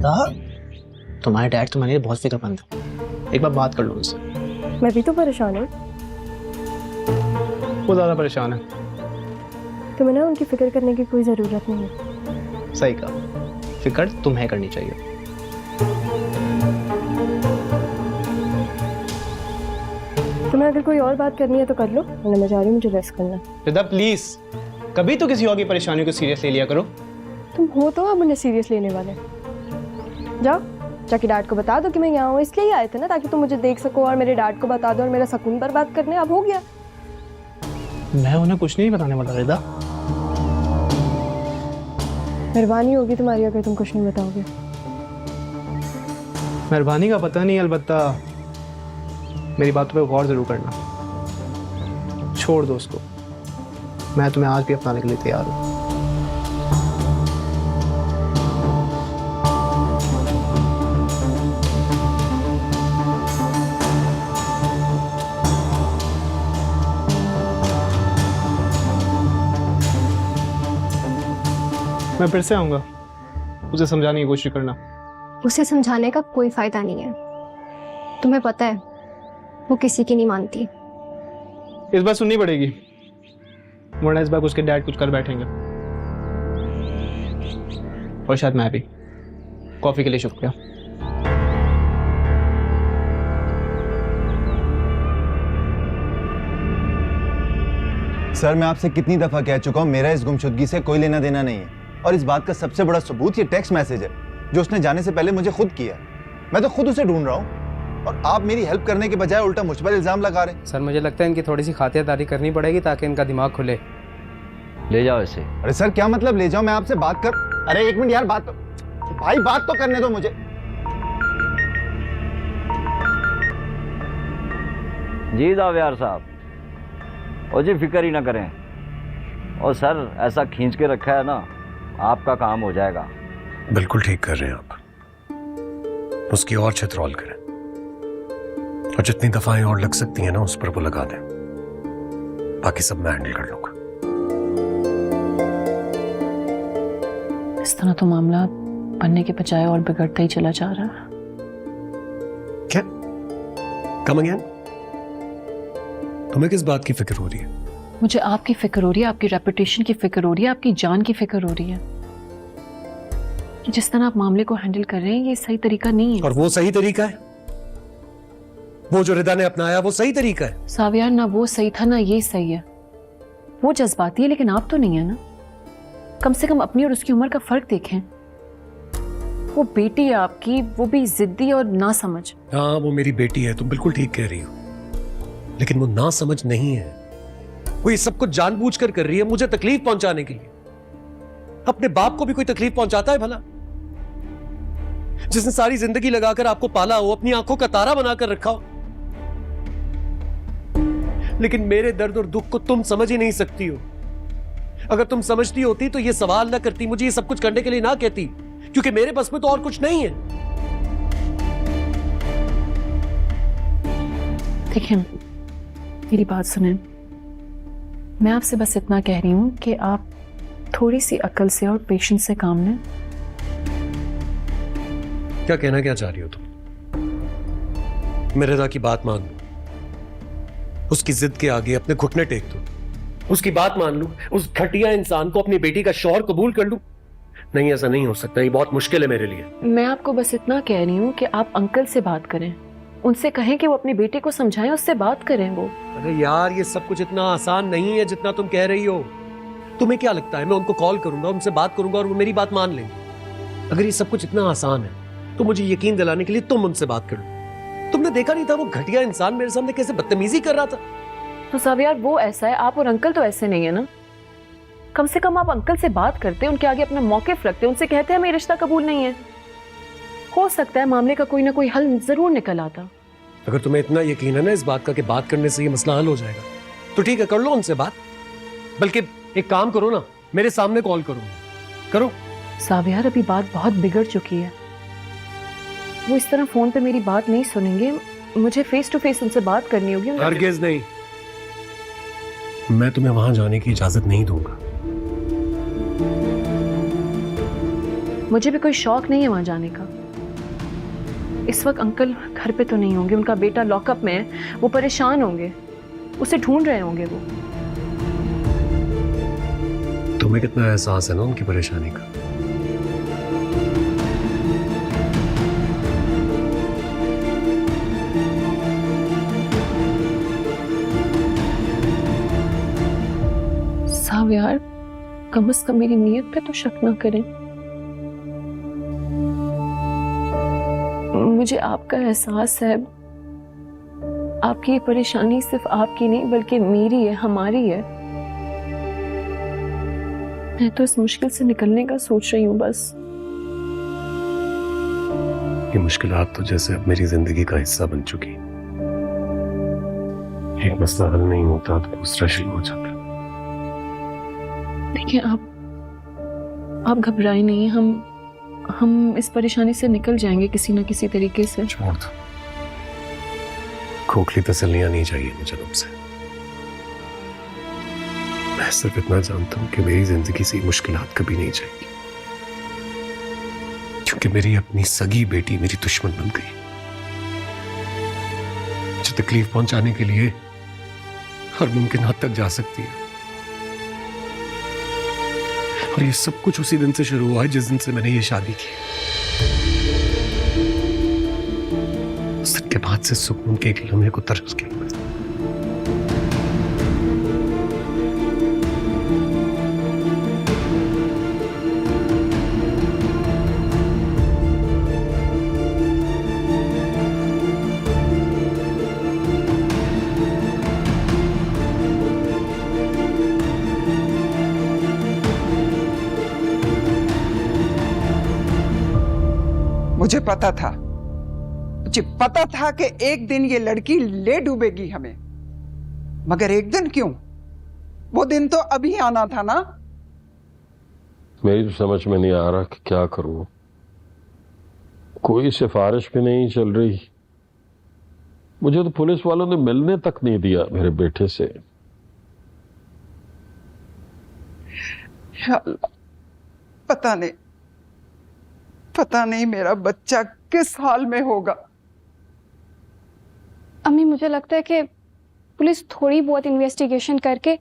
रिदा, तुम्हारे डैड तुम्हारे लिए बहुत फिक्रमंद है, एक बार बात कर लो उनसे। मैं भी तो परेशान हूँ। वो ज़्यादा परेशान है। तुम्हें ना उनकी फिक्र करने की कोई ज़रूरत नहीं है। सही कहा, फिक्र तुम्हें करनी चाहिए। तुम्हें अगर कोई और बात करनी है तो कर लो, वरना मैं जा रही हूँ, मुझे रेस्ट करना है। रिदा प्लीज, कभी तो किसी और की परेशानियों को सीरियस ले लिया करो। तुम हो तो अब मुझे सीरियस लेने वाले। जाओ जाके डैड को बता दो कि मैं यहाँ हूँ, इसलिए ही आए थे ना, ताकि तुम मुझे देख सको और मेरे डैड को बता दो और मेरा सुकून बर्बाद करने। अब हो गया। मैं उन्हें कुछ नहीं बताने वाला रिदा। मेहरबानी होगी तुम्हारी अगर तुम कुछ नहीं बताओगे। मेहरबानी का पता नहीं, अलबत्ता मेरी बातों पे गौर जरूर करना। छोड़ दो उसको, मैं तुम्हें आज भी अपनाने के लिए तैयार हूँ। मैं फिर से आऊंगा, उसे समझाने की कोशिश करना। उसे समझाने का कोई फायदा नहीं है, तुम्हें पता है वो किसी की नहीं मानती। इस बार सुननी पड़ेगी, वरना इस बार उसके डैड कुछ कर बैठेंगे। और शायद मैं भी। कॉफी के लिए शुक्रिया। सर, मैं आपसे कितनी दफा कह चुका हूं, मेरा इस गुमशुदगी से कोई लेना देना नहीं है। और इस बात का सबसे बड़ा सबूत ये टेक्स्ट मैसेज है जो उसने जाने से पहले मुझे खुद किया। मैं तो खुद उसे ढूंढ रहा हूँ और आप मेरी हेल्प करने के बजाय उल्टा मुझ पर इल्जाम लगा रहे हैं। सर मुझे लगता है इनकी थोड़ी सी खातिरदारी करनी पड़ेगी ताकि इनका दिमाग खुले। ले जाओ इसे। अरे सर क्या मतलब ले जाओ? मैं आपसे बात कर। अरे एक मिनट यार, बात तो भाई बात तो करने दो मुझे। जी जावेयार साहब, और जी फिक्र ही ना करें। और सर ऐसा खींच के रखा है ना, आपका काम हो जाएगा। बिल्कुल ठीक कर रहे हैं आप। उसकी और छितरौल करें और जितनी दफाएं और लग सकती हैं ना उस पर वो लगा दें। बाकी सब मैं हैंडल कर लूंगा। इस तरह तो मामला बनने के बजाय और बिगड़ता ही चला जा रहा है। क्या? Come again? तुम्हें किस बात की फिक्र हो रही है? मुझे आपकी फिक्र हो रही है, आपकी रेपुटेशन की फिक्र हो रही है, आपकी जान की फिक्र हो रही है कि जिस तरह आप मामले को हैंडल कर रहे हैं ये सही तरीका नहीं है। और वो सही तरीका है? वो जो रिदा ने अपनाया वो सही तरीका है? सावियार, ना वो सही था ना ये सही है। वो जज्बाती है लेकिन आप तो नहीं है ना। कम से कम अपनी और उसकी उम्र का फर्क देखें। वो बेटी है आपकी, वो भी जिद्दी और ना समझ। हाँ वो मेरी बेटी है, तुम बिल्कुल ठीक कह रही हो, लेकिन वो ना समझ नहीं है। वो ये सब कुछ जानबूझकर कर रही है मुझे तकलीफ पहुंचाने के लिए। अपने बाप को भी कोई तकलीफ पहुंचाता है भला? जिसने सारी जिंदगी लगाकर आपको पाला हो, अपनी आंखों का तारा बनाकर रखा हो। लेकिन मेरे दर्द और दुख को तुम समझ ही नहीं सकती हो। अगर तुम समझती होती तो ये सवाल ना करती, मुझे ये सब कुछ करने के लिए ना कहती, क्योंकि मेरे बस में तो और कुछ नहीं है। देखिए मेरी बात सुने, मैं आपसे बस इतना कह रही हूं कि आप थोड़ी सी अकल से और पेशेंस से काम लें। क्या कहना क्या चाह रही हो तुम? मेरे रिदा की बात मान लो, उसकी जिद के आगे अपने घुटने टेक दो, उसकी बात मान लूं, उस घटिया इंसान को अपनी बेटी का शौहर कबूल कर लूं? नहीं, ऐसा नहीं हो सकता, ये बहुत मुश्किल है मेरे लिए। मैं आपको बस इतना कह रही हूं कि आप अंकल से बात करें, उनसे कहें कि वो अपनी बेटी को समझाएं, उससे बात करें। वो अरे यार ये सब कुछ इतना आसान नहीं है जितना तुम कह रही हो। तुम्हें क्या लगता है मैं उनको कॉल करूंगा, उनसे बात करूंगा और वो मेरी बात मान लेंगे? अगर ये सब कुछ इतना आसान है तो मुझे यकीन दिलाने के लिए तुम उनसे बात करो। तुमने देखा नहीं था वो घटिया इंसान मेरे सामने कैसे बदतमीजी कर रहा था? तो सावियार वो ऐसा है, आप और अंकल तो ऐसे नहीं है ना। कम से कम आप अंकल से बात करते, उनके आगे अपना मौक़िफ़ रखते, उनसे कहते हैं हमें रिश्ता कबूल नहीं है। हो सकता है मामले का कोई ना कोई हल जरूर निकल आता। अगर तुम्हें इतना यकीन है ना इस बात का कि बात करने से ये मसला हल हो जाएगा, तो ठीक है कर लो उनसे बात। बल्कि एक काम करो ना, मेरे सामने कॉल करो। सावियार अभी बात बहुत बिगड़ चुकी है, वो इस तरह फोन पे मेरी बात नहीं सुनेंगे। मुझे फेस टू फेस उनसे बात करनी होगी। हरगिज़ नहीं, मैं तुम्हें वहां जाने की इजाजत नहीं दूंगा। मुझे भी कोई शौक नहीं है वहां जाने का। इस वक्त अंकल घर पे तो नहीं होंगे, उनका बेटा लॉकअप में है, वो परेशान होंगे, उसे ढूंढ रहे होंगे वो। तुम्हें कितना एहसास है ना उनकी परेशानी का। साहब यार, कम से कम मेरी नीयत पे तो शक ना करें। मुझे आपका एहसास है, आपकी ये परेशानी सिर्फ आपकी नहीं बल्कि मेरी है, हमारी है। मैं तो इस मुश्किल से निकलने का सोच रही हूँ बस। ये मुश्किलात तो जैसे अब मेरी जिंदगी का हिस्सा बन चुकी। एक मसला हल नहीं होता तो दूसरा शुरू हो जाता। देखिए आप घबराए नहीं, हम इस परेशानी से निकल जाएंगे किसी ना किसी तरीके से। छोड़ दो, खोखली तसल्लियां नहीं चाहिए मुझे तुमसे। मैं सिर्फ इतना जानता हूं कि मेरी जिंदगी से मुश्किलात कभी नहीं जाएगी, क्योंकि मेरी अपनी सगी बेटी मेरी दुश्मन बन गई, जो तकलीफ पहुंचाने के लिए हर मुमकिन हद तक जा सकती है। और ये सब कुछ उसी दिन से शुरू हुआ है जिस दिन से मैंने ये शादी की। उस दिन के बाद से सुकून के एक लम्हे को तरस गई। मुझे पता था कि एक दिन ये लड़की ले डूबेगी हमें, मगर एक दिन क्यों? वो दिन तो अभी आना था ना। मेरी तो समझ में नहीं आ रहा कि क्या करूं। कोई सिफारिश भी नहीं चल रही। मुझे तो पुलिस वालों ने मिलने तक नहीं दिया मेरे बेटे से। या अल्लाह, पता नहीं मेरा बच्चा किस हाल में होगा। अम्मी, मुझे लगता है कि पुलिस थोड़ी बहुत इन्वेस्टिगेशन करके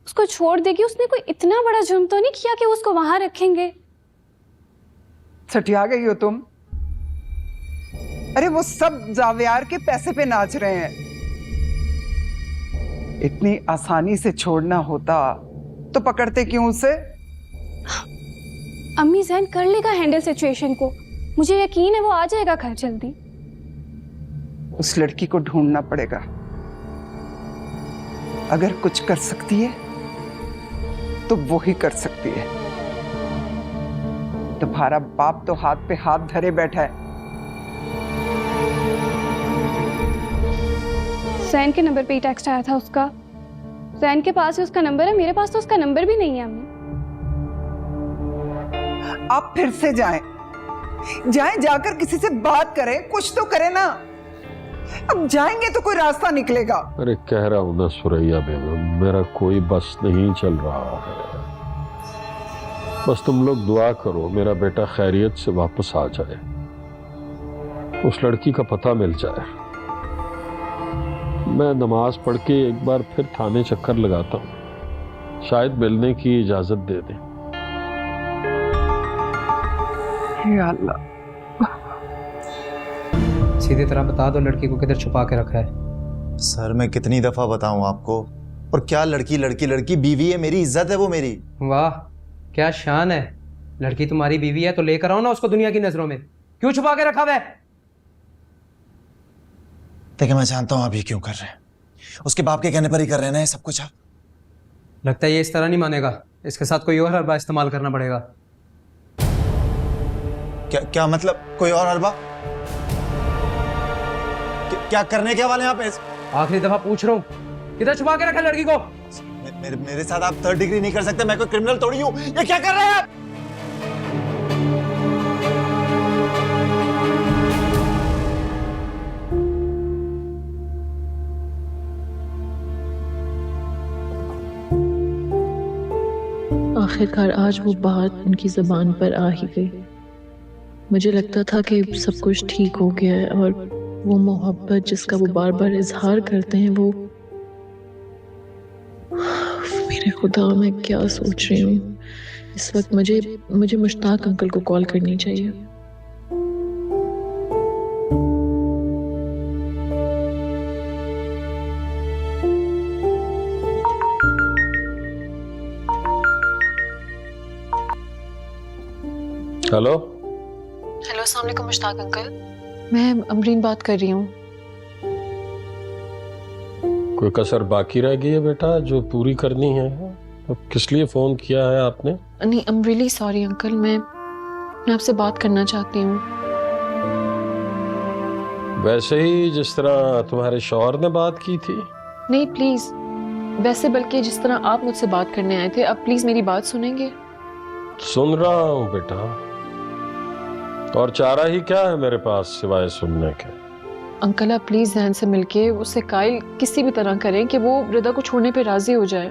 उसको छोड़ देगी। उसने कोई इतना बड़ा जुर्म तो नहीं किया कि उसको वहां रखेंगे। सटिया गई हो तुम। अरे वो सब जावियार के पैसे पे नाच रहे हैं। इतनी आसानी से छोड़ना होता तो पकड़ते क्यों उसे? अम्मी, जैन कर लेगा हैंडल सिचुएशन को। मुझे यकीन है वो आ जाएगा घर जल्दी। उस लड़की को ढूंढना पड़ेगा। अगर कुछ कर सकती है तो वो ही कर सकती है। तुम्हारा बाप तो हाथ पे हाथ धरे बैठा है। जैन के नंबर पे ही टेक्स्ट आया था उसका। जैन के पास ही उसका नंबर है, मेरे पास तो उसका नंबर भी नहीं है। अम्मी, आप फिर से जाएं, जाकर किसी से बात करें, कुछ तो करें ना। अब जाएंगे तो कोई रास्ता निकलेगा। अरे कह रहा हूं ना सुरैया बेगम, मेरा कोई बस नहीं चल रहा है। बस तुम लोग दुआ करो मेरा बेटा खैरियत से वापस आ जाए, उस लड़की का पता मिल जाए। मैं नमाज पढ़ के एक बार फिर थाने चक्कर लगाता हूँ, शायद मिलने की इजाजत दे दें। या अल्लाह, सीधी तरह बता दो लड़की को किधर छुपा के रखा है। सर मैं कितनी दफा बताऊं आपको? और क्या लड़की लड़की लड़की, बीवी है मेरी, इज्जत है वो मेरी। वाह क्या शान है। लड़की तुम्हारी बीवी है तो लेकर आओ ना उसको दुनिया की नजरों में। क्यों छुपा के रखा हुआ है? देखिए मैं जानता हूं आप ये क्यों कर रहे हैं। उसके बाप के कहने पर ही कर रहे हैं ना ये सब कुछ। आप लगता है ये इस तरह नहीं मानेगा, इसके साथ कोई और हरबा इस्तेमाल करना पड़ेगा। क्या मतलब कोई और हरबा? क्या करने के वाले यहाँ पे? आखिरी दफा पूछ रहा हूँ, किधर छुपा के रखा लड़की को? मेरे साथ आप 3rd डिग्री नहीं कर सकते। मैं कोई क्रिमिनल थोड़ी हूँ। ये क्या कर रहे हैं आप? आखिरकार आज वो बात उनकी ज़बान पर आ ही गई। मुझे लगता था कि सब कुछ ठीक हो गया है और वो मोहब्बत जिसका वो बार बार इजहार करते हैं वो मेरे खुदा, मैं क्या सोच रही हूँ इस वक्त। मुझे मुश्ताक अंकल को कॉल करनी चाहिए। हेलो हेलो, अस्सलाम वालेकुम मुश्ताक अंकल। मैं अमरीन बात कर रही हूँ। कोई कसर बाकी रह गई है बेटा जो पूरी करनी है? तो किस लिए फोन किया है आपने? नहीं, I am really sorry uncle, मैं आपसे बात करना चाहती हूँ। वैसे ही जिस तरह तुम्हारे शौहर ने बात की थी? नहीं प्लीज, वैसे बल्कि जिस तरह आप मुझसे बात करने आए थे। अब प्लीज मेरी बात सुनेंगे? सुन रहा हूँ बेटा, और चारा ही क्या है मेरे पास सिवाय सुनने के? अंकल आप प्लीज जहन से मिलके उससे कायल किसी भी तरह करें कि वो रिदा को छोड़ने पे राजी हो जाए,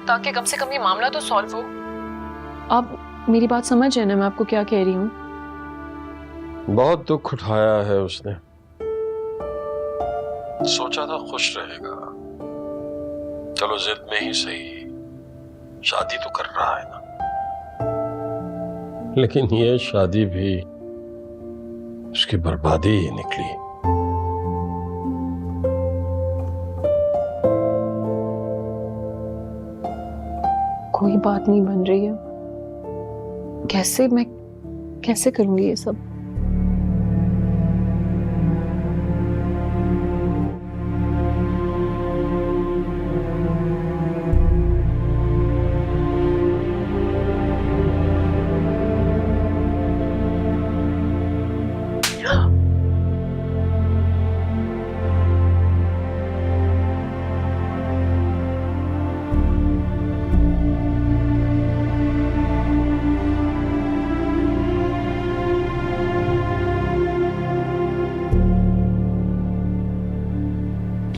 ताकि कम से कम ये मामला तो सॉल्व हो। आप मेरी बात समझ रहे ना मैं आपको क्या कह रही हूँ? बहुत दुख उठाया है उसने, सोचा था खुश रहेगा। चलो जिद में ही सही, शादी तो कर रहा है ना, लेकिन ये शादी भी उसकी बर्बादी ही निकली। कोई बात नहीं बन रही है, मैं कैसे करूंगी ये सब?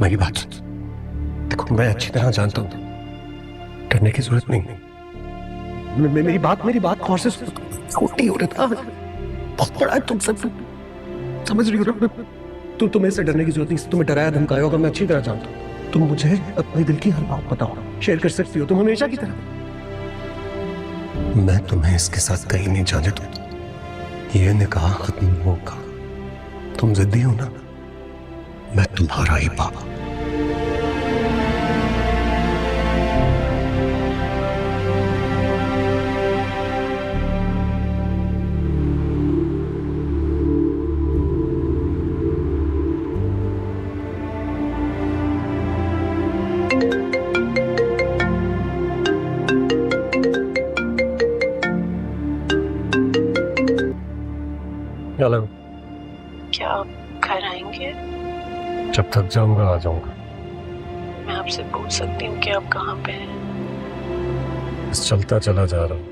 मेरी बात देखो, मैं अच्छी तरह जानता हूं, करने की जरूरत नहीं। मेरी बात गौर से छोटी हो रहा था, बहुत बड़ा है तुम सब समझ रही हो? तुम्हें से डरने की जरूरत नहीं, तुम्हें डराया धमकाया होगा, मैं अच्छी तरह जानता हूं। तुम मुझे अपने दिल की हर बात बताओ, शेयर कर सकती हो तुम हमेशा की तरह। मैं तुम्हें इसके साथ कहीं नहीं जाने दूंगा, ये निकाह खत्म होगा। तुम जिद्दी हो ना, मैं तुम्हारा ही बाबा। हेलो, क्या आप घर आएंगे? जब तक जाऊंगा आ जाऊंगा। मैं आपसे पूछ सकती हूँ कि आप कहाँ पे हैं? बस चलता चला जा रहा हूँ,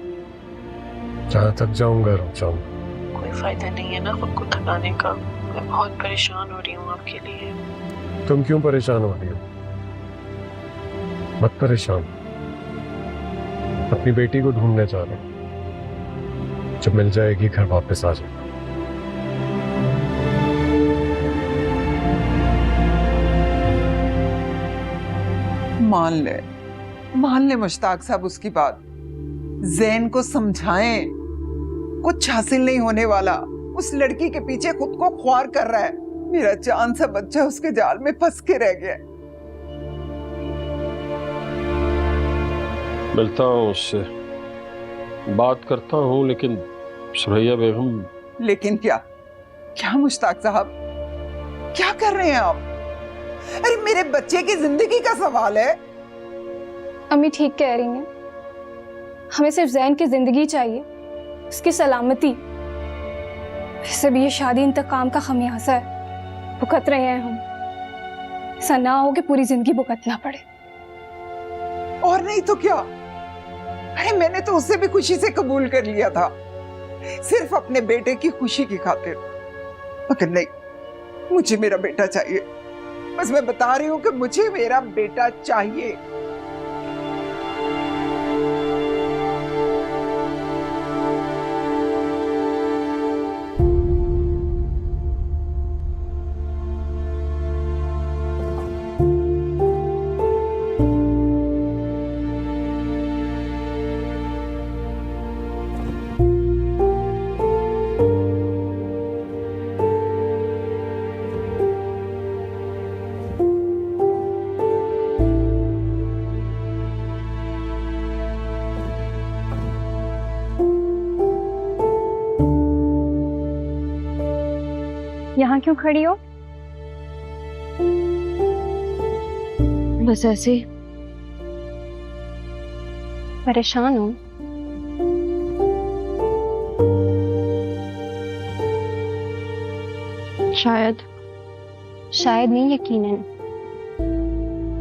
जहाँ तक जाऊंगा रुक जाऊंगा। कोई फायदा नहीं है ना खुद को थकाने का, मैं बहुत परेशान हो रही हूँ आपके लिए। तुम क्यों परेशान हो रही हो? मत परेशान, अपनी बेटी को ढूंढने जा रहा हूँ, जब मिल जाएगी घर वापस आ जाएगा। मान ले मुश्ताक साहब उसकी बात। जैन को समझाएं, कुछ हासिल नहीं होने वाला। उस लड़की के पीछे खुद को ख्वार कर रहा है। मेरा जान सा बच्चा उसके जाल में फंस के रह गया। मिलता हूँ उससे, बात करता हूँ, लेकिन सुरैया बेगम। लेकिन क्या मुश्ताक साहब, क्या कर रहे हैं आप? अरे मेरे बच्चे की जिंदगी का सवाल है। अम्मी ठीक कह रही हैं, हमें सिर्फ जैन की जिंदगी चाहिए, उसकी सलामती। वैसे भी ये शादी इंतकाम का खमियाजा है, भुगत रहे हैं हम। ऐसा ना हो कि पूरी जिंदगी भुगतना पड़े। और नहीं तो क्या? अरे मैंने तो उससे भी खुशी से कबूल कर लिया था, सिर्फ अपने बेटे की खुशी की खातिर। मगर नहीं, मुझे मेरा बेटा चाहिए। बस मैं बता रही हूं कि मुझे मेरा बेटा चाहिए। यहाँ क्यों खड़ी हो? बस ऐसे ही। परेशान हो? शायद। शायद नहीं, यकीनन।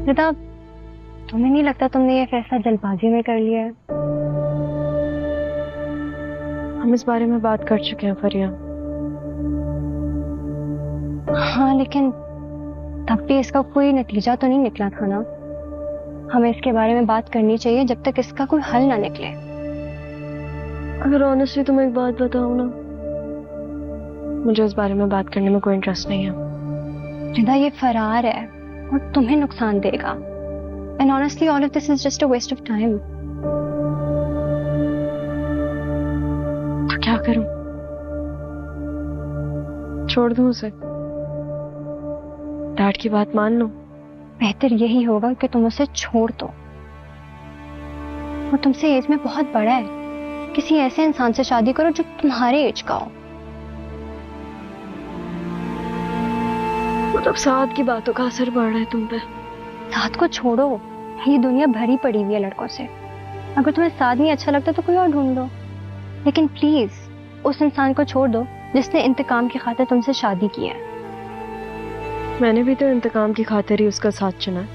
रिदा, तुम्हें नहीं लगता तुमने ये फैसला जल्दबाजी में कर लिया है? हम इस बारे में बात कर चुके हैं फरिया। हाँ, लेकिन तब भी इसका कोई नतीजा तो नहीं निकला था ना। हमें इसके बारे में बात करनी चाहिए जब तक इसका कोई हल ना निकले। अगर ऑनेस्टली तुम्हें एक बात बताऊं ना, मुझे इस बारे में बात करने में कोई इंटरेस्ट नहीं है। रिदा, ये फरार है और तुम्हें नुकसान देगा। And honestly all of this is just a waste of time. तो क्या करूं? छोड़ दूं उसे? डैड की बात मान लो? बेहतर यही होगा कि तुम उसे छोड़ दो। वो तुमसे एज में बहुत बड़ा है। किसी ऐसे इंसान से शादी करो जो तुम्हारे एज का हो। मतलब साथ की बातों का असर पड़ रहा है तुम पे? साथ को छोड़ो, ये दुनिया भरी पड़ी हुई है लड़कों से। अगर तुम्हें साथ नहीं अच्छा लगता तो कोई और ढूंढ लो, लेकिन प्लीज उस इंसान को छोड़ दो जिसने इंतकाम की खातिर तुमसे शादी की है। मैंने भी तो इंतकाम की खातिर ही उसका साथ चुना है।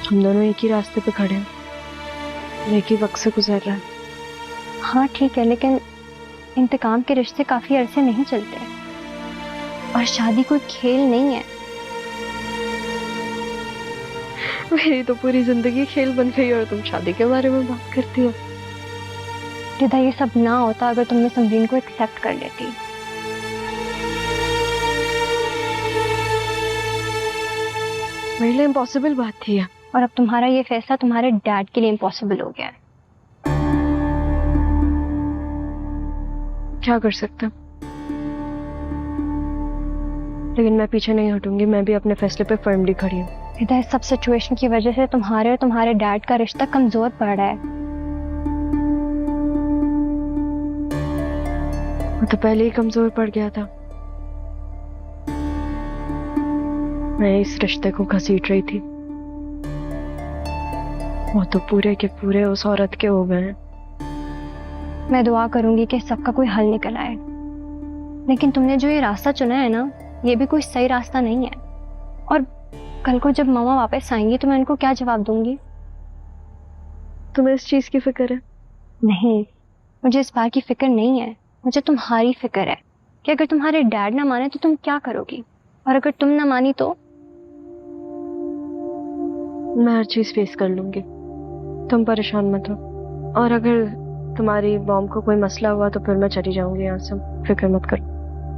हम दोनों एक ही रास्ते पे खड़े हैं, एक ही वक्त से गुजर रहा है। हाँ ठीक है, लेकिन इंतकाम के रिश्ते काफी अरसे नहीं चलते और शादी कोई खेल नहीं है। मेरी तो पूरी जिंदगी खेल बन गई और तुम शादी के बारे में बात करती हो। रिदा, ये सब ना होता अगर तुमने समरीन को एक्सेप्ट कर लेती। मेरे लिए इम्पॉसिबल बात थी ये। और अब तुम्हारा ये फैसला तुम्हारे डैड के लिए इम्पॉसिबल हो गया है। क्या कर सकते हैं? लेकिन मैं पीछे नहीं हटूंगी। मैं भी अपने फैसले पे फर्मली खड़ी हूँ। रिदा, इस सब सिचुएशन की वजह से तुम्हारे और तुम्हारे डैड का रिश्ता कमजोर पड़ रहा है। वो तो पहले ही कमजोर पड़ गया था। मैं इस रिश्ते को घसीट रही थी। वो तो पूरे के पूरे उस औरत के हो गए हैं। मैं दुआ करूंगी कि सबका कोई हल निकल आए, लेकिन तुमने जो ये रास्ता चुना है ना, ये भी कोई सही रास्ता नहीं है। और कल को जब मामा वापस आएंगी तो मैं उनको क्या जवाब दूंगी? तुम्हें इस चीज की फिक्र है? नहीं, मुझे इस बात की फिक्र नहीं है। मुझे तुम्हारी फिक्र है कि अगर तुम्हारे डैड ना माने तो तुम क्या करोगी, और अगर तुम ना मानी तो? मैं हर चीज फेस कर लूंगी, तुम परेशान मत हो। और अगर तुम्हारी मॉम को कोई मसला हुआ तो फिर मैं चली जाऊंगी यहाँ से। फिक्र मत करो।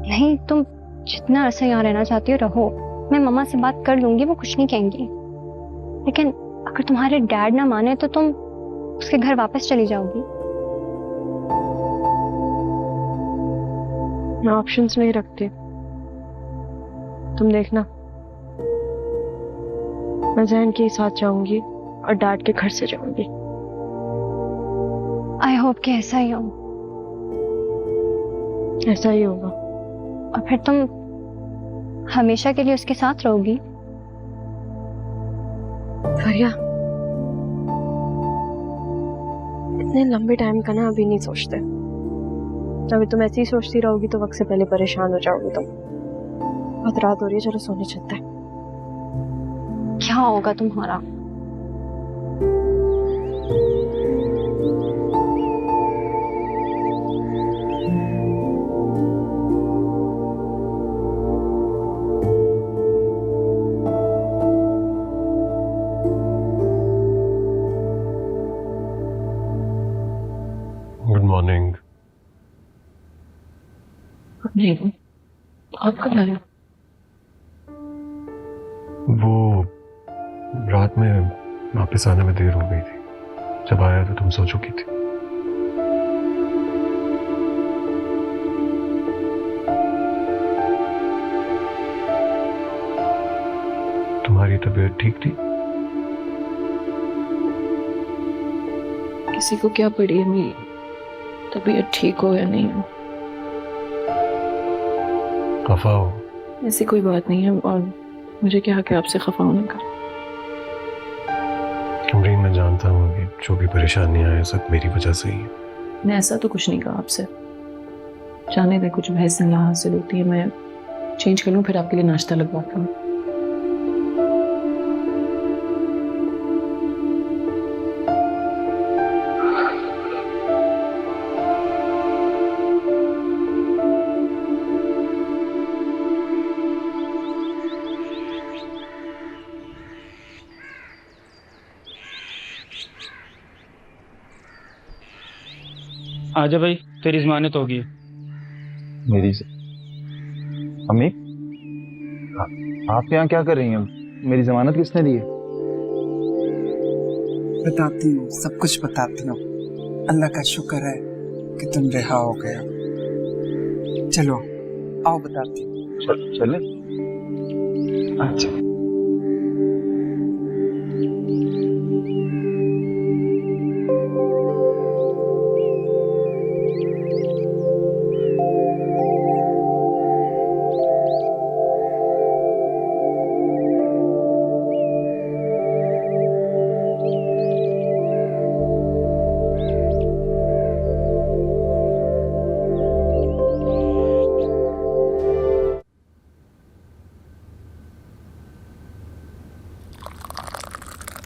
नहीं, तुम जितना अरसा यहाँ रहना चाहती हो रहो। मैं मम्मा से बात कर लूंगी, वो कुछ नहीं कहेंगी। लेकिन अगर तुम्हारे डैड ना माने तो तुम उसके घर वापस चली जाओगी। मैं ऑप्शंस नहीं रखती, तुम देखना। मैं जहन के साथ जाऊंगी और डैड के घर से जाऊंगी। आई होप कि ऐसा ही हो। ऐसा ही होगा। और फिर तुम हमेशा के लिए उसके साथ रहोगी। फरिया, इतने लंबे टाइम का ना अभी नहीं सोचते। अभी तुम ऐसे ही सोचती रहोगी तो वक्त से पहले परेशान हो जाओगी तुम। बहुत रात हो रही है, चलो सोने चलते हैं। क्या होगा तुम्हारा? Good morning. आप कब आए? वो रात में वापस आने में देर हो गई थी। जब आया तो तुम सो चुकी थी। तुम्हारी तबीयत ठीक थी? किसी को क्या पड़ी है मेरी तबीयत ठीक हो या नहीं हो। खफा हो। ऐसी कोई बात नहीं है, और मुझे क्या हक है आपसे खफा होने का। अमरीन, मैं जानता हूँ कि जो भी परेशानियां हैं सब मेरी वजह से ही है। मैं ऐसा तो कुछ नहीं कहा आपसे। जाने दे, कुछ बहस ना हासिल होती है। मैं चेंज कर लूँ, फिर आपके लिए नाश्ता लगवाता हूँ। आजा भाई, तेरी जमानत होगी। मेरी अम्मी, आप यहाँ क्या कर रही हैं? मेरी जमानत किसने दी है? बताती हूँ, सब कुछ बताती हूँ। अल्लाह का शुक्र है कि तुम रिहा हो गए। चलो आओ, बताती हूँ। चले। अच्छा,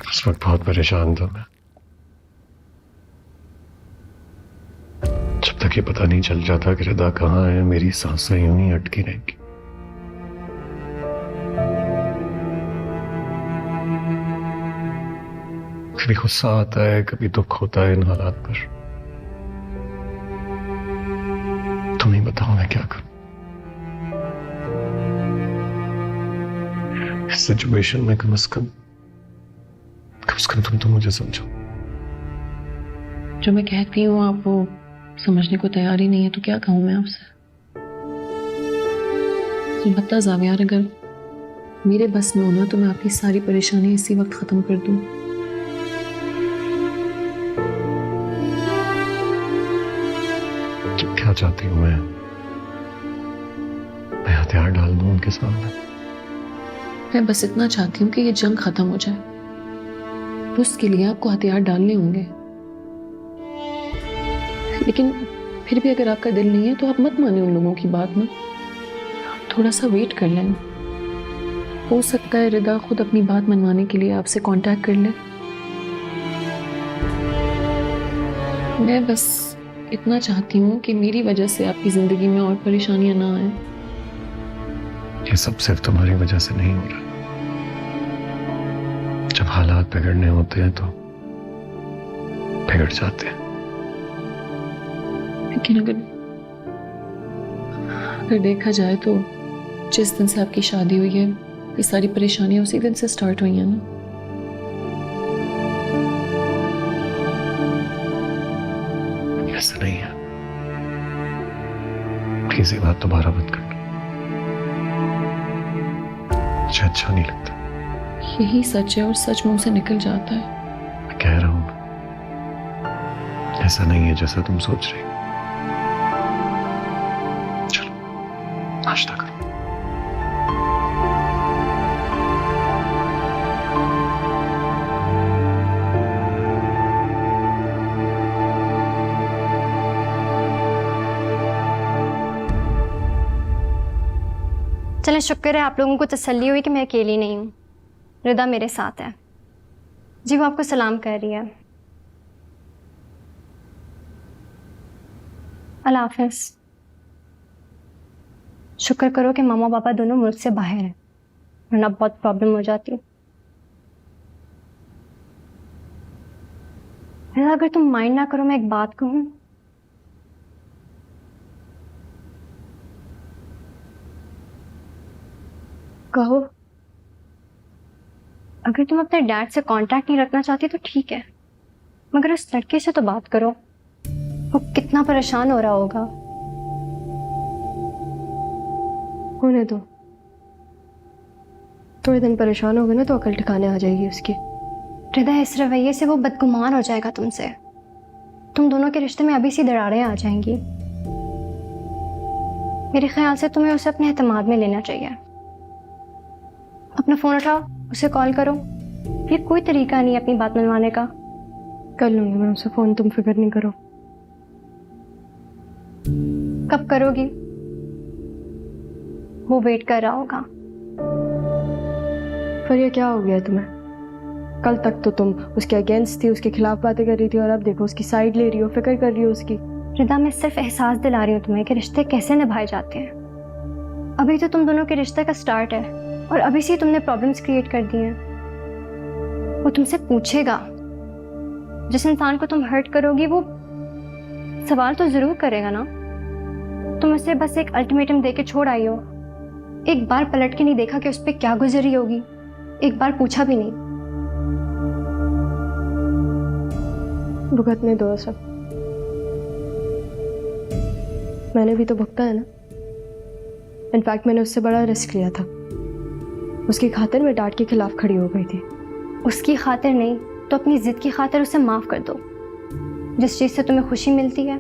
इस वक्त बहुत परेशान था मैं। जब तक ये पता नहीं चल जाता कि रिदा कहाँ है, मेरी सांसें यूं ही अटकी रहेंगी। कभी गुस्सा आता है, कभी दुख होता है इन हालात पर। तुम ही बताओ मैं क्या करूं। इस सिचुएशन में कम से कम तुम तो मुझे समझो। जो मैं कहती हूँ आप वो समझने को तैयार ही नहीं है, तो क्या कहूँ मैं आपसे। अलबत्ता ज़ावियार, अगर मेरे बस में होना तो मैं आपकी सारी परेशानी इसी वक्त खत्म कर दूँ। क्या चाहती हूँ मैं हथियार डाल दूं उनके सामने? मैं बस इतना चाहती हूँ कि ये जंग खत्म हो जाए। उसके लिए आपको हथियार डालने होंगे, लेकिन फिर भी अगर आपका दिल नहीं है तो आप मत माने उन लोगों की बात में। थोड़ा सा वेट कर लें। हो सकता है रिदा खुद अपनी बात मनवाने के लिए आपसे कांटेक्ट कर ले। मैं बस इतना चाहती हूँ कि मेरी वजह से आपकी जिंदगी में और परेशानियां ना आए। ये सब सिर्फ तुम्हारी वजह से नहीं हो रहा। जब हालात बिगड़ने होते हैं तो बिगड़ जाते हैं। लेकिन अगर देखा जाए तो जिस दिन से आपकी शादी हुई है, ये सारी परेशानियां उसी दिन से स्टार्ट हुई हैं ना। ऐसा नहीं है, प्लीज ये बात दोबारा मत करना, मुझे अच्छा नहीं लगता। यही सच है और सच मुंह से निकल जाता है। मैं कह रहा हूं ना, ऐसा नहीं है जैसा तुम सोच रही। चलो नाश्ता करो। चलें, शुक्र है आप लोगों को तसल्ली हुई कि मैं अकेली नहीं हूँ। रिदा मेरे साथ है जी, वो आपको सलाम कर रही है। अल्लाह हाफ़िज़। शुक्र करो कि मामा पापा दोनों मुल्क से बाहर हैं, वरना बहुत प्रॉब्लम हो जाती। रिदा अगर तुम माइंड ना करो मैं एक बात कहूँ। कहो। अगर तुम अपने डैड से कांटेक्ट नहीं रखना चाहती तो ठीक है, मगर उस लड़के से तो बात करो। वो कितना परेशान हो रहा होगा। होने दो, थोड़े दिन परेशान होगे ना तो अकल ठिकाने आ जाएगी उसकी। हृदय इस रवैये से वो बदगुमान हो जाएगा तुमसे। तुम दोनों के रिश्ते में अभी सी दरारें आ जाएंगी। मेरे ख्याल से तुम्हें उसे अपने एतमाद में लेना चाहिए। अपना फ़ोन उठाओ, उसे कॉल करो। ये कोई तरीका नहीं है अपनी बात मनवाने का। कर लूँगी मैं उसे फ़ोन, तुम फिक्र नहीं करो। कब करोगी? वो वेट कर रहा होगा। पर ये क्या हो गया तुम्हें? कल तक तो तुम उसके अगेंस्ट थी, उसके खिलाफ बातें कर रही थी, और अब देखो उसकी साइड ले रही हो, फिक्र कर रही हो उसकी। रिदा, मैं सिर्फ एहसास दिला रही हूँ तुम्हें कि रिश्ते कैसे निभाए जाते हैं। अभी तो तुम दोनों के रिश्ते का स्टार्ट है और अभी से तुमने प्रॉब्लम्स क्रिएट कर दी हैं। वो तुमसे पूछेगा, जिस इंसान को तुम हर्ट करोगी वो सवाल तो जरूर करेगा ना। तुम उसे बस एक अल्टीमेटम दे के छोड़ आई हो, एक बार पलट के नहीं देखा कि उस पर क्या गुजरी होगी, एक बार पूछा भी नहीं। भुगतने दो सब, मैंने भी तो भुगता है ना। इनफैक्ट मैंने उससे बड़ा रिस्क लिया था। उसकी खातिर मैं डांट के खिलाफ खड़ी हो गई थी। उसकी खातिर नहीं तो अपनी जिद की खातिर उसे माफ कर दो। जिस चीज से तुम्हें खुशी मिलती है।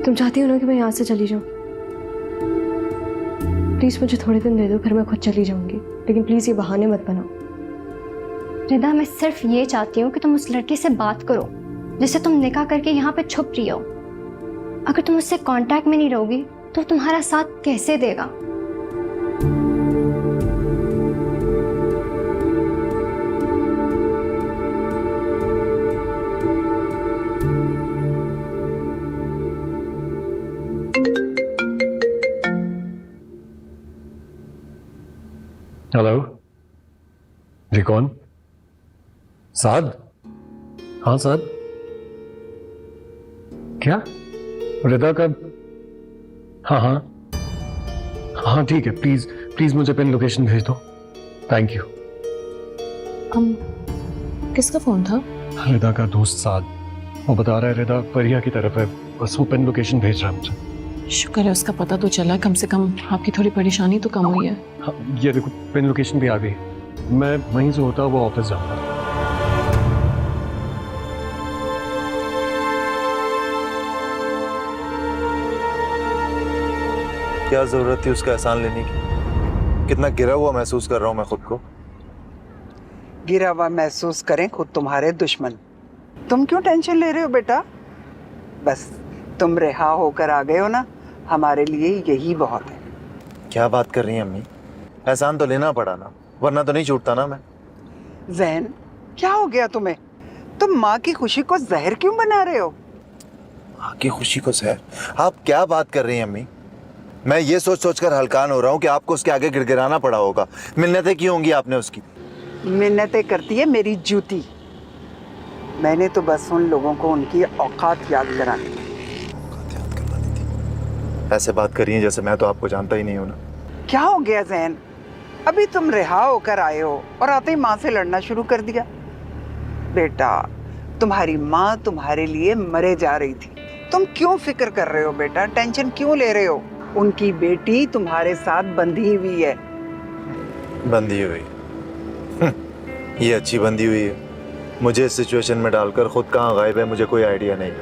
तुम चाहती हो ना कि मैं यहाँ से चली जाऊँ? प्लीज मुझे थोड़े दिन दे दो, फिर मैं खुद चली जाऊंगी, लेकिन प्लीज ये बहाने मत बनाओ। रिदा, मैं सिर्फ ये चाहती हूँ कि तुम उस लड़के से बात करो जिससे तुम निकाह करके यहाँ पे छुप रही हो। अगर तुम उससे कांटेक्ट में नहीं रहोगी तो तुम्हारा साथ कैसे देगा? हेलो जी, कौन? साद? हाँ साद, क्या? रिदा का? हाँ हाँ हाँ ठीक है, प्लीज प्लीज मुझे पिन लोकेशन भेज दो। Thank you. किसका फोन था? रिदा का दोस्त साद, वो बता रहा है रिदा परिया की तरफ है, बस वो पिन लोकेशन भेज रहा है मुझे। शुक्र है उसका पता तो चला, कम से कम आपकी थोड़ी परेशानी तो कम हुई है। हाँ, ये देखो पिन लोकेशन भी आ गई। मैं वहीं से होता वो ऑफिस जाऊंगा। क्या जरूरत थी उसका एहसान लेने की? कितना गिरा हुआ महसूस कर रहा हूं मैं खुद को। गिरा हुआ महसूस करें खुद तुम्हारे दुश्मन। तुम क्यों टेंशन ले रहे हो बेटा? बस तुम रिहा होकर आ गए हो ना, हमारे लिए यही बहुत है। क्या बात कर रही हैं अम्मी? एहसान तो लेना पड़ा ना, वरना तो नहीं छूटता ना मैं। जैन, क्या हो गया तुम्हें? तुम माँ की खुशी को जहर क्यों बना रहे हो? माँ की खुशी को जहर? आप क्या बात कर रही हैं अम्मी? मैं ये सोच सोच कर हलकान हो रहा हूँ कि आपको उसके आगे गिड़गिड़ाना पड़ा होगा। मिन्नतें की होंगी आपने उसकी। मिन्नतें करती है मेरी जूती। मैंने तो बस उन लोगों को उनकी औकात याद करानी थी। ऐसे बात करिए जैसे मैं तो आपको जानता ही नहीं हूँ ना। क्या हो गया जैन? अभी तुम रिहा होकर आए हो और आते ही माँ से लड़ना शुरू कर दिया। बेटा, तुम्हारी माँ तुम्हारे लिए मरे जा रही थी। तुम क्यों फिक्र कर रहे हो बेटा? टेंशन क्यों ले रहे हो? उनकी बेटी तुम्हारे साथ बंधी हुई है। बंधी हुई? ये अच्छी बंधी हुई है। मुझे इस सिचुएशन में डालकर खुद कहाँ गायब है मुझे कोई आइडिया नहीं।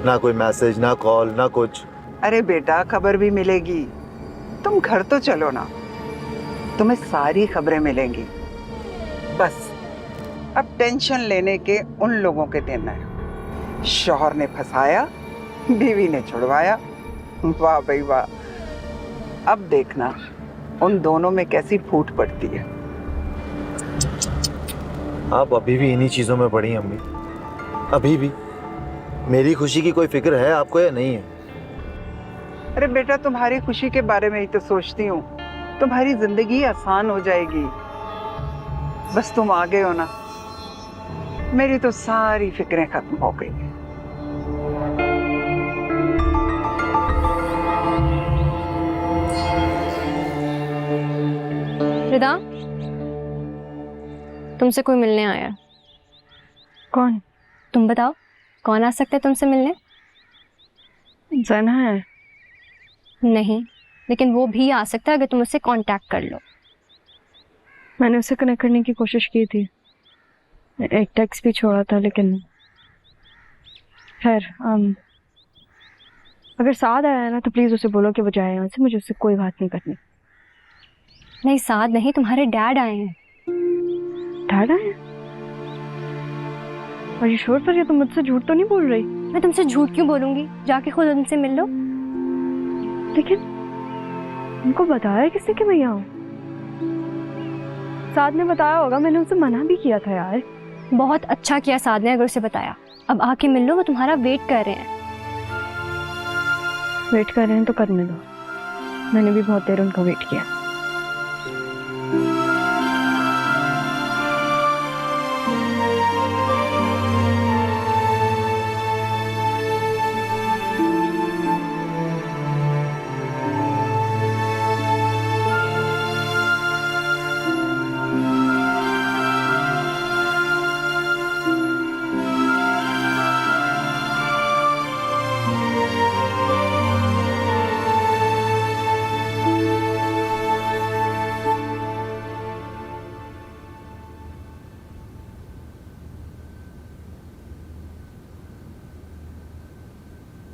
ना कोई मैसेज, ना कॉल, ना कुछ। अरे बेटा, खबर भी मिलेगी। तुम घर तो चलो ना, तुम्हें सारी खबरें मिलेंगी। बस अब टेंशन लेने के उन लोगों के दिन है। शौहर ने फंसाया, बीवी ने छुड़वाया। वाह भाई वाह। अब देखना उन दोनों में कैसी फूट पड़ती है। आप अभी भी इन्हीं चीजों में पड़ी अम्मी? अभी भी? मेरी खुशी की कोई फिक्र है आपको या नहीं है? अरे बेटा, तुम्हारी खुशी के बारे में ही तो सोचती हूँ। तुम्हारी जिंदगी आसान हो जाएगी। बस तुम आ गए हो ना, मेरी तो सारी फिक्रें खत्म हो गई। रिदा, तुमसे कोई मिलने आया। कौन? तुम बताओ, कौन आ सकता है तुमसे मिलने? जना है? नहीं, लेकिन वो भी आ सकता है अगर तुम उससे कांटेक्ट कर लो। मैंने उसे कनेक्ट करने की कोशिश की थी, एक टेक्स्ट भी छोड़ा था, लेकिन खैर अगर साथ आया है ना तो प्लीज़ उसे बोलो कि वो जाए यहाँ से, मुझे उससे कोई बात नहीं करनी। नहीं साथ नहीं, तुम्हारे डैड आए हैं। डैड आए हैं? और ये शोर पर, ये तुम मुझसे झूठ तो नहीं बोल रही? मैं तुमसे झूठ क्यों बोलूंगी, जाके खुद उनसे मिल लो। लेकिन उनको बताया किसने कि मैं यहाँ हूँ? साद ने बताया होगा, मैंने उसे मना भी किया था यार। बहुत अच्छा किया साद ने अगर उसे बताया। अब आके मिल लो, वो तुम्हारा वेट कर रहे हैं। वेट कर रहे हैं तो करने दो, मैंने भी बहुत देर उनका वेट किया।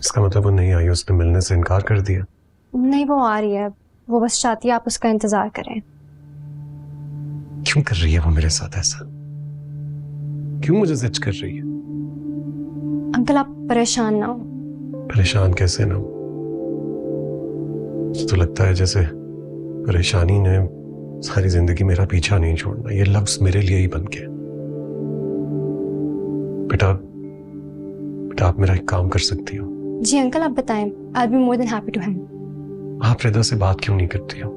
इसका मतलब वो नहीं आई, उसने मिलने से इनकार कर दिया? नहीं, वो आ रही है, वो बस चाहती है आप उसका इंतजार करें। क्यों कर रही है वो मेरे साथ ऐसा? क्यों मुझे जिद कर रही है? अंकल आप परेशान ना हो। परेशान कैसे ना हो? तो लगता है जैसे परेशानी ने सारी जिंदगी मेरा पीछा नहीं छोड़ना, ये लफ्ज मेरे लिए ही बन गया। बेटा बेटा आप मेरा एक काम कर सकती हो? जी अंकल आप बताएं, I will be more than happy to help. आप रिदा से बात क्यों नहीं करती हो?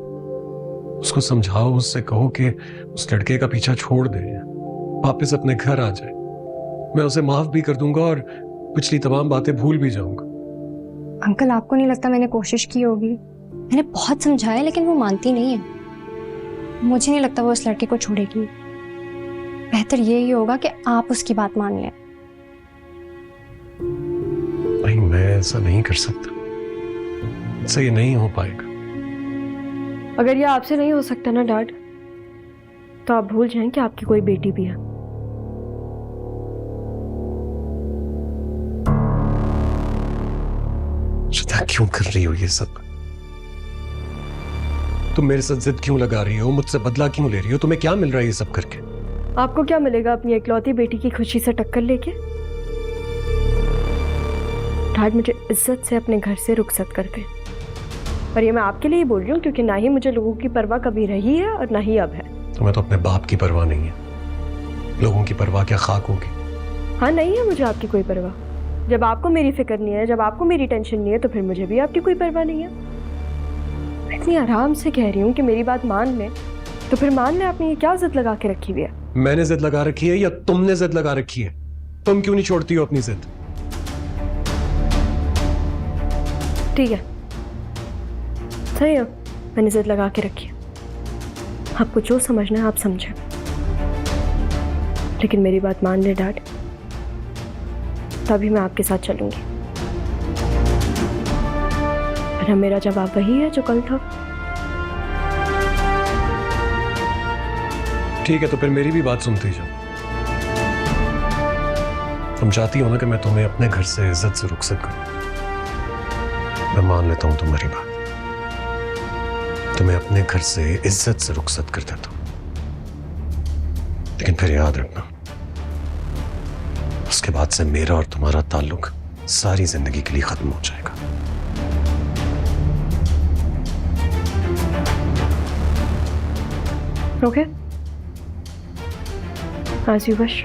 उसको समझाओ, उससे कहो कि उस लड़के का पीछा छोड़ दे, वापस अपने घर आ जाए। मैं उसे माफ भी कर दूंगा और पिछली तमाम बातें भूल भी जाऊंगा। अंकल आपको नहीं लगता मैंने कोशिश की होगी? मैंने बहुत समझाया लेकिन वो मानती नहीं है। मुझे नहीं लगता वो उस लड़के को छोड़ेगी। बेहतर यही होगा कि आप उसकी बात मान लें। नहीं, मैं ऐसा नहीं कर सकता, इससे ये नहीं हो पाएगा। अगर ये आपसे नहीं हो सकता ना डैड, तो आप भूल जाएं कि आपकी कोई बेटी भी है। श्रद्धा क्यों कर रही हो ये सब? तुम मेरे साथ जिद क्यों लगा रही हो? मुझसे बदला क्यों ले रही हो? तुम्हें क्या मिल रहा है ये सब करके? आपको क्या मिलेगा अपनी इकलौती बेटी की खुशी से टक्कर लेके? डैड मुझे इज्जत से अपने घर से रुखसत कर दे। और ये मैं आपके लिए ही बोल रही हूँ क्योंकि ना ही मुझे लोगों की परवाह कभी रही है और ना ही अब है। तुम्हें तो अपने बाप की परवाह नहीं है, लोगों की परवाह क्या खाक होगी? हाँ नहीं है मुझे आपकी कोई परवाह। जब आपको मेरी फिक्र नहीं है, जब आपको मेरी टेंशन नहीं है, तो फिर मुझे भी आपकी कोई परवाह नहीं है। मैं इतनी आराम से कह रही हूँ कि मेरी बात मान ले, तो फिर मान ले। आपने ये क्या जिद लगा के रखी हुई है? मैंने जिद लगा रखी है या तुमने जिद लगा रखी है? तुम क्यों नहीं छोड़ती हो अपनी जिद? ठीक है, सही है, मैंने जिद लगा के रखी है। आपको जो समझना है आप समझें, लेकिन मेरी बात मान ले डैड, तभी मैं आपके साथ चलूंगी। वरना मेरा जवाब वही है जो कल था। ठीक है, तो फिर मेरी भी बात सुनते जाओ। तुम चाहती हो ना कि मैं तुम्हें अपने घर से इज्जत से रुखसत करूं? मैं मान लेता हूं तुम्हारी बात, तुम्हें अपने घर से इज्जत से रुखसत कर देता हूं, लेकिन फिर याद रखना, उसके बाद से मेरा और तुम्हारा ताल्लुक सारी जिंदगी के लिए खत्म हो जाएगा। Okay, as you wish।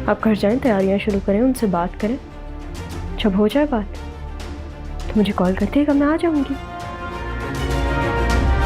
आप घर जाएं, तैयारियां शुरू करें, उनसे बात करें। जब हो जाए बात तो मुझे कॉल करते हैं, मैं आ जाऊंगी।